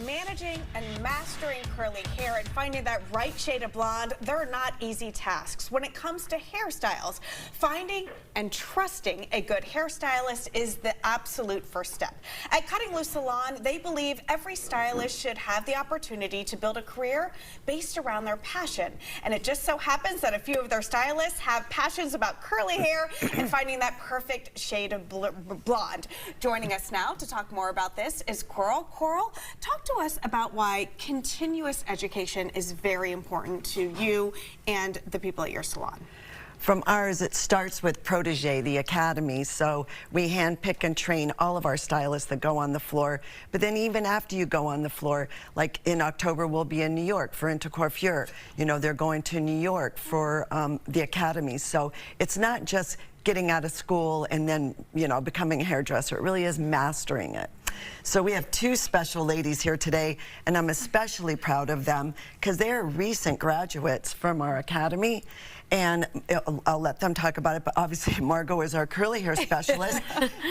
Managing and mastering curly hair and finding that right shade of blonde, they're not easy tasks. When it comes to hairstyles, finding and trusting a good hairstylist is the absolute first step. At Cutting Loose Salon, they believe every stylist should have the opportunity to build a career based around their passion. And it just so happens that a few of their stylists have passions about curly hair and finding that perfect shade of blonde. Joining us now to talk more about this is Coral. Coral, talk to us about why continuous education is very important to you and the people at your salon. From ours, it starts with Protégé, the academy. So we handpick and train all of our stylists that go on the floor. But then even after you go on the floor, like in October, we'll be in New York for Intercoiffure. You know, they're going to New York for the academy. So it's not just getting out of school and then, you know, becoming a hairdresser. It really is mastering it. So we have two special ladies here today, and I'm especially proud of them because they're recent graduates from our academy. And I'll let them talk about it, but obviously Margot is our curly hair specialist,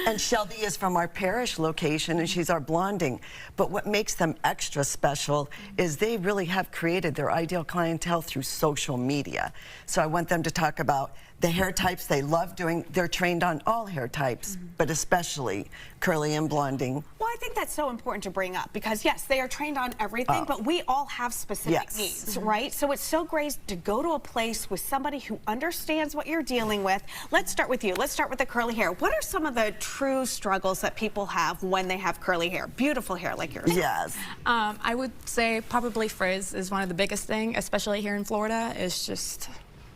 and Shelby is from our Parish location, and she's our blonding. But what makes them extra special is they really have created their ideal clientele through social media. So I want them to talk about the hair types they love doing. They're trained on all hair types, but especially curly and blonding. Well, I think that's so important to bring up because, yes, they are trained on everything, but we all have specific needs, right? So it's so great to go to a place with somebody who understands what you're dealing with. Let's start with you. Let's start with the curly hair. What are some of the true struggles that people have when they have curly hair? Beautiful hair like yours. Yes. I would say probably frizz is one of the biggest things, especially here in Florida. It's just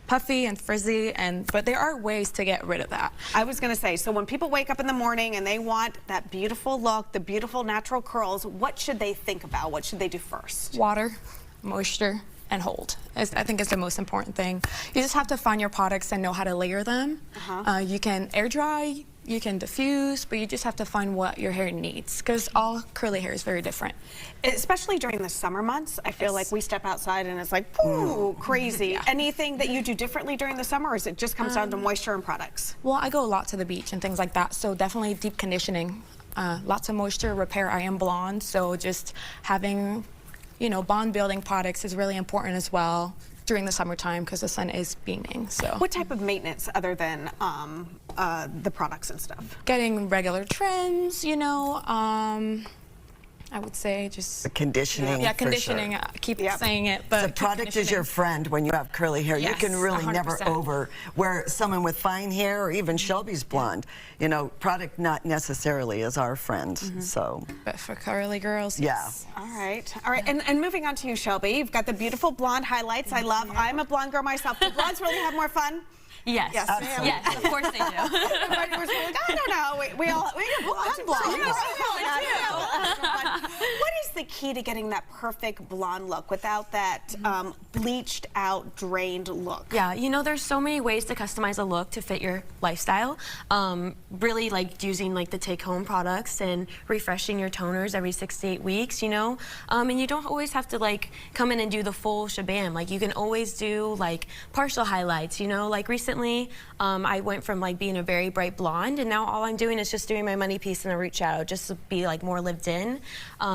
puffy and frizzy, but there are ways to get rid of that. I was going to say, so when people wake up in the morning and they want that beautiful look, the beautiful natural curls, what should they think about? What should they do first? Water, moisture, and hold. I think it's the most important thing. You just have to find your products and know how to layer them. You can air dry, you can diffuse, but you just have to find what your hair needs because all curly hair is very different. Especially during the summer months, I feel like we step outside and it's like, ooh, crazy. Anything that you do differently during the summer, or is it just comes down to moisture and products? Well, I go a lot to the beach and things like that, so definitely deep conditioning. Lots of moisture, repair. I am blonde, so just having, you know, bond building products is really important as well during the summertime because the sun is beaming. So what type of maintenance other than the products and stuff? Getting regular trims, you know, I would say just the conditioning. Yeah, conditioning. Sure. I keep saying it, but the product is your friend when you have curly hair. Yes, you can really 100%. never over where someone with fine hair or even Shelby's blonde. You know, product not necessarily is our friend. So, but for curly girls, yes. All right, all right. And moving on to you, Shelby. You've got the beautiful blonde highlights. I love. I'm a blonde girl myself. Do blondes really have more fun? Yes. Yes, of course they do. Everybody was like, I don't know. We have blondes. What is the key to getting that perfect blonde look without that bleached out, drained look? Yeah, you know, there's so many ways to customize a look to fit your lifestyle. Really like using like the take-home products and refreshing your toners every 6 to 8 weeks, you know. And you don't always have to like come in and do the full shebang. Like you can always do like partial highlights, you know. Like recently I went from like being a very bright blonde, and now all I'm doing is just doing my money piece and a root shadow just to be like more lived in,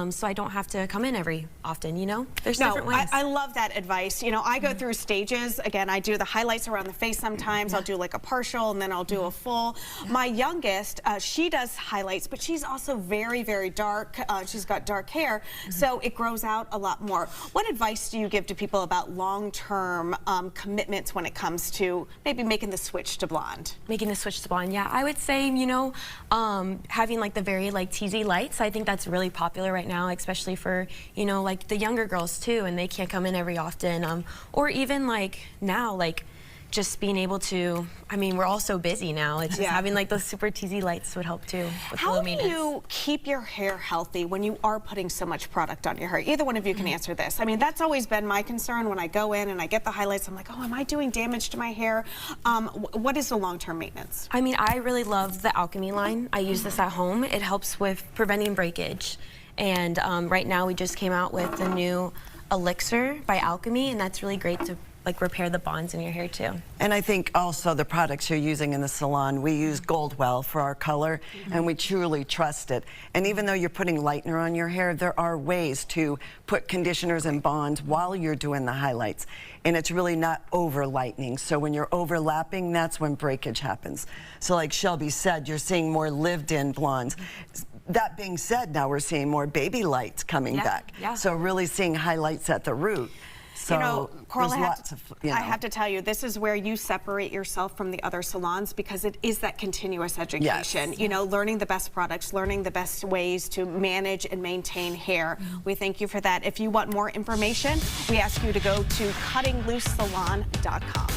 so I don't have to come in every often, you know. There's different ways. I love that advice. You know, I go through stages. Again, I do the highlights around the face sometimes. I'll do like a partial and then I'll do a full. My youngest, she does highlights, but she's also very, very dark. She's got dark hair, so it grows out a lot more. What advice do you give to people about long-term commitments when it comes to maybe making the switch to blonde? Making the switch to blonde, yeah. I would say, you know, having like the very like teasy lights, I think that's really popular right now, especially for, you know, like the younger girls too, and they can't come in every often. Or even like now, like just being able to, I mean, we're all so busy now. It's just having like those super teasy lights would help too. How do you keep your hair healthy when you are putting so much product on your hair? Either one of you can answer this. I mean, that's always been my concern when I go in and I get the highlights. I'm like, oh, am I doing damage to my hair? What is the long-term maintenance? I mean, I really love the Alchemy line. I use this at home. It helps with preventing breakage. And right now we just came out with the new Elixir by Alchemy, and that's really great to like repair the bonds in your hair too. And I think also the products you're using in the salon, we use Goldwell for our color, and we truly trust it. And even though you're putting lightener on your hair, there are ways to put conditioners and bonds while you're doing the highlights. And it's really not over lightening. So when you're overlapping, that's when breakage happens. So like Shelby said, you're seeing more lived-in blondes. That being said, now we're seeing more baby lights coming back. Yeah. So really seeing highlights at the root. So you know, Coral, there's I have to tell you, this is where you separate yourself from the other salons, because it is that continuous education. Yes. You know, learning the best products, learning the best ways to manage and maintain hair. We thank you for that. If you want more information, we ask you to go to cuttingloosesalon.com.